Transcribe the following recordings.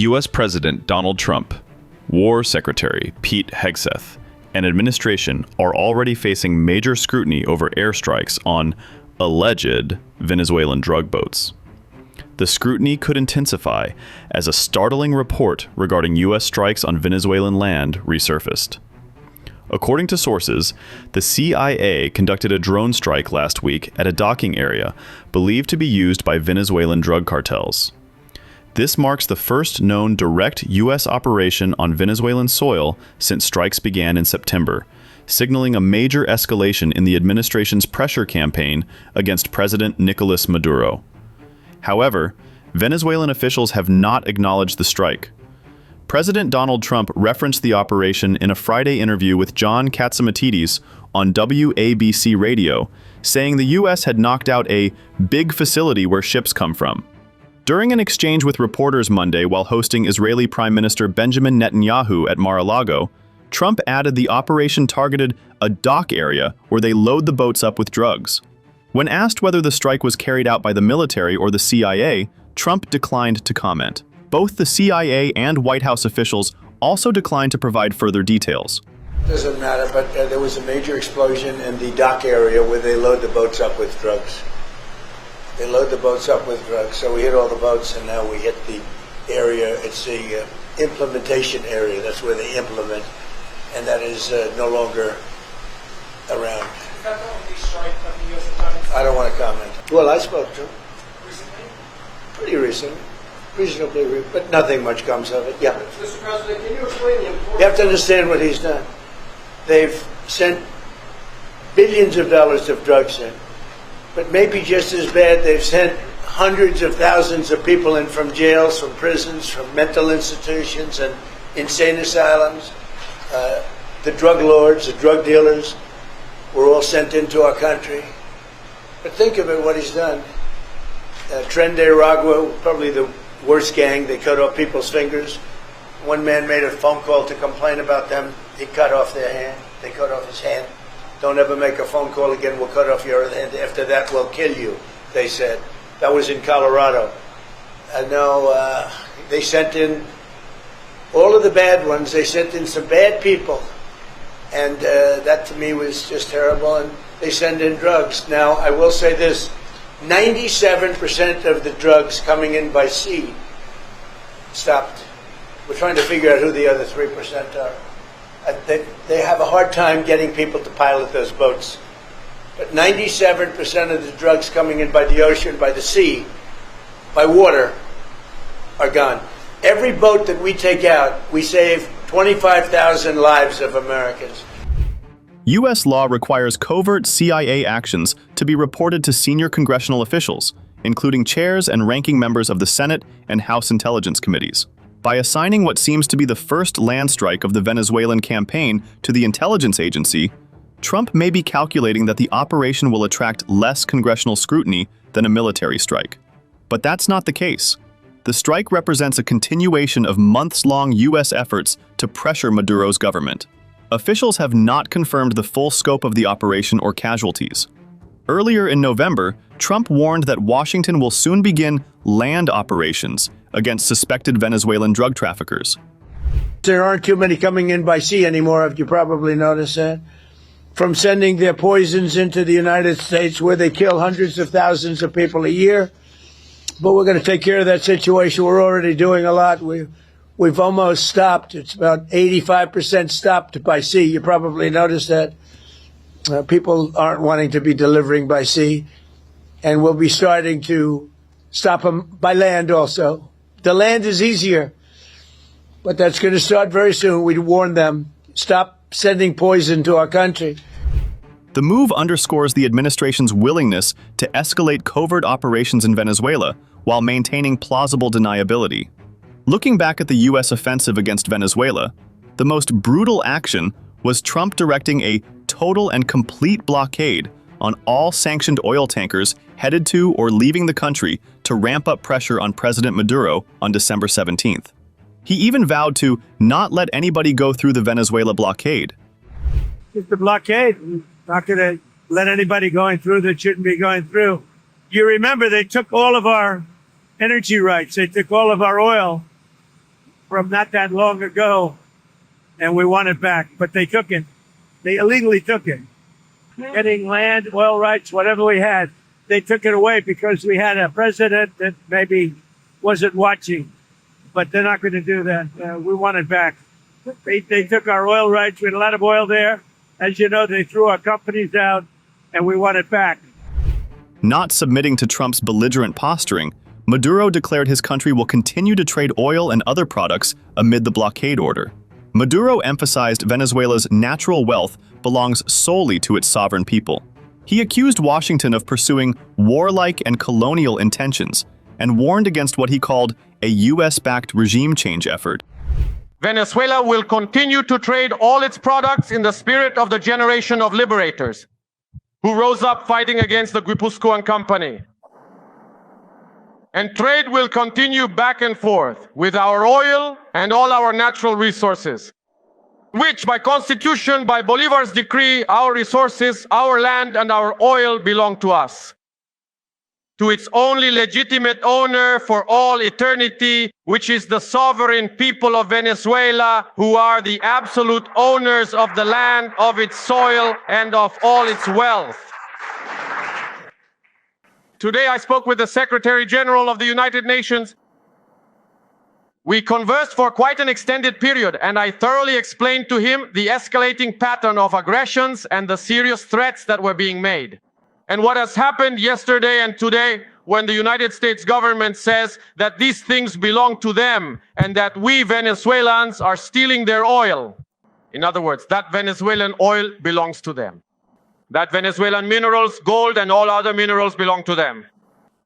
U.S. President Donald Trump, War Secretary Pete Hegseth, and administration are already facing major scrutiny over airstrikes on alleged Venezuelan drug boats. The scrutiny could intensify as a startling report regarding U.S. strikes on Venezuelan land resurfaced. According to sources, the CIA conducted a drone strike last week at a docking area believed to be used by Venezuelan drug cartels. This marks the first known direct U.S. operation on Venezuelan soil since strikes began in September, signaling a major escalation in the administration's pressure campaign against President Nicolas Maduro. However, Venezuelan officials have not acknowledged the strike. President Donald Trump referenced the operation in a Friday interview with John Catsimatidis on WABC radio, saying the U.S. had knocked out a big facility where ships come from. During an exchange with reporters Monday while hosting Israeli Prime Minister Benjamin Netanyahu at Mar-a-Lago, Trump added the operation targeted a dock area where they load the boats up with drugs. When asked whether the strike was carried out by the military or the CIA, Trump declined to comment. Both the CIA and White House officials also declined to provide further details. Doesn't matter, but there was a major explosion in the dock area where they load the boats up with drugs. They load the boats up with drugs, so we hit all the boats, and now we hit the area. It's the implementation area. That's where they implement, and that is no longer around. Is that the only strike that the U.S. has done? I don't want to comment. Well, I spoke to him. Recently? Pretty recently. Reasonably, but nothing much comes of it. Yeah. Mr. President, can you explain the importance? You have to understand what he's done. They've sent billions of dollars of drugs in. But maybe just as bad, they've sent hundreds of thousands of people in from jails, from prisons, from mental institutions and insane asylums. The drug lords, the drug dealers were all sent into our country. But think of it, what he's done. Tren de Aragua, probably the worst gang. They cut off people's fingers. One man made a phone call to complain about them. He cut off their hand. They cut off his hand. Don't ever make a phone call again. We'll cut off your other hand. After that, we'll kill you, they said. That was in Colorado. And now they sent in all of the bad ones. They sent in some bad people. And that to me was just terrible. And they send in drugs. Now, I will say this. 97% of the drugs coming in by sea stopped. We're trying to figure out who the other 3% are. They have a hard time getting people to pilot those boats. But 97% of the drugs coming in by the ocean, by the sea, by water, are gone. Every boat that we take out, we save 25,000 lives of Americans. U.S. law requires covert CIA actions to be reported to senior congressional officials, including chairs and ranking members of the Senate and House Intelligence Committees. By assigning what seems to be the first land strike of the Venezuelan campaign to the intelligence agency, Trump may be calculating that the operation will attract less congressional scrutiny than a military strike. But that's not the case. The strike represents a continuation of months-long U.S. efforts to pressure Maduro's government. Officials have not confirmed the full scope of the operation or casualties. Earlier in November, Trump warned that Washington will soon begin land operations against suspected Venezuelan drug traffickers. There aren't too many coming in by sea anymore, have you probably noticed that? From sending their poisons into the United States where they kill hundreds of thousands of people a year. But we're going to take care of that situation. We're already doing a lot. We've almost stopped. It's about 85% stopped by sea. You probably noticed that. People aren't wanting to be delivering by sea. And we'll be starting to stop them by land also. The land is easier, but that's going to start very soon. We warned them, stop sending poison to our country. The move underscores the administration's willingness to escalate covert operations in Venezuela while maintaining plausible deniability. Looking back at the U.S. offensive against Venezuela, the most brutal action was Trump directing a total and complete blockade on all sanctioned oil tankers headed to or leaving the country to ramp up pressure on President Maduro on December 17th. He even vowed to not let anybody go through the Venezuela blockade. It's the blockade. Not going to let anybody going through that shouldn't be going through. You remember they took all of our energy rights. They took all of our oil. from not that long ago, and we want it back. But they took it. They illegally took it. Getting land, oil rights, whatever we had, they took it away because we had a president that maybe wasn't watching. But they're not going to do that. We want it back. They took our oil rights. We had a lot of oil there. As you know, they threw our companies out, and we want it back. Not submitting to Trump's belligerent posturing, Maduro declared his country will continue to trade oil and other products amid the blockade order. Maduro emphasized Venezuela's natural wealth belongs solely to its sovereign people. He accused Washington of pursuing warlike and colonial intentions and warned against what he called a US-backed regime change effort. Venezuela will continue to trade all its products in the spirit of the generation of liberators who rose up fighting against the Guipuzcoan Company. And trade will continue back and forth with our oil and all our natural resources, which by constitution, by Bolivar's decree, our resources, our land and our oil belong to us, to its only legitimate owner for all eternity, which is the sovereign people of Venezuela, who are the absolute owners of the land, of its soil, and of all its wealth. Today I spoke with the Secretary General of the United Nations. We conversed for quite an extended period, and I thoroughly explained to him the escalating pattern of aggressions and the serious threats that were being made. And what has happened yesterday and today when the United States government says that these things belong to them and that we Venezuelans are stealing their oil. In other words, that Venezuelan oil belongs to them. That Venezuelan minerals, gold and all other minerals belong to them.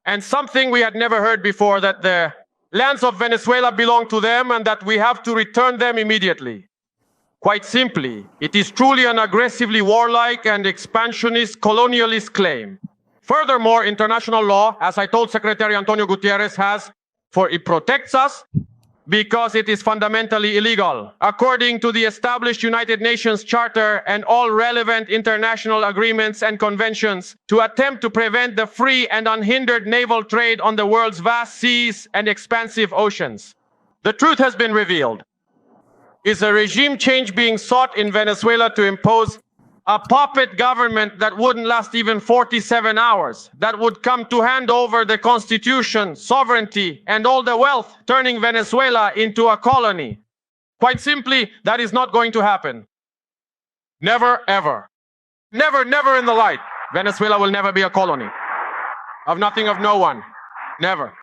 And something we had never heard before, that the lands of Venezuela belong to them and that we have to return them immediately. Quite simply, it is truly an aggressively warlike and expansionist colonialist claim. Furthermore, international law, as I told Secretary Antonio Gutierrez, it protects us because it is fundamentally illegal, according to the established United Nations Charter and all relevant international agreements and conventions, to attempt to prevent the free and unhindered naval trade on the world's vast seas and expansive oceans. The truth has been revealed. Is a regime change being sought in Venezuela to impose a puppet government that wouldn't last even 47 hours, that would come to hand over the constitution, sovereignty, and all the wealth, turning Venezuela into a colony? Quite simply, that is not going to happen. Never, ever. Never, never in the light. Venezuela will never be a colony. Of nothing, of no one. Never.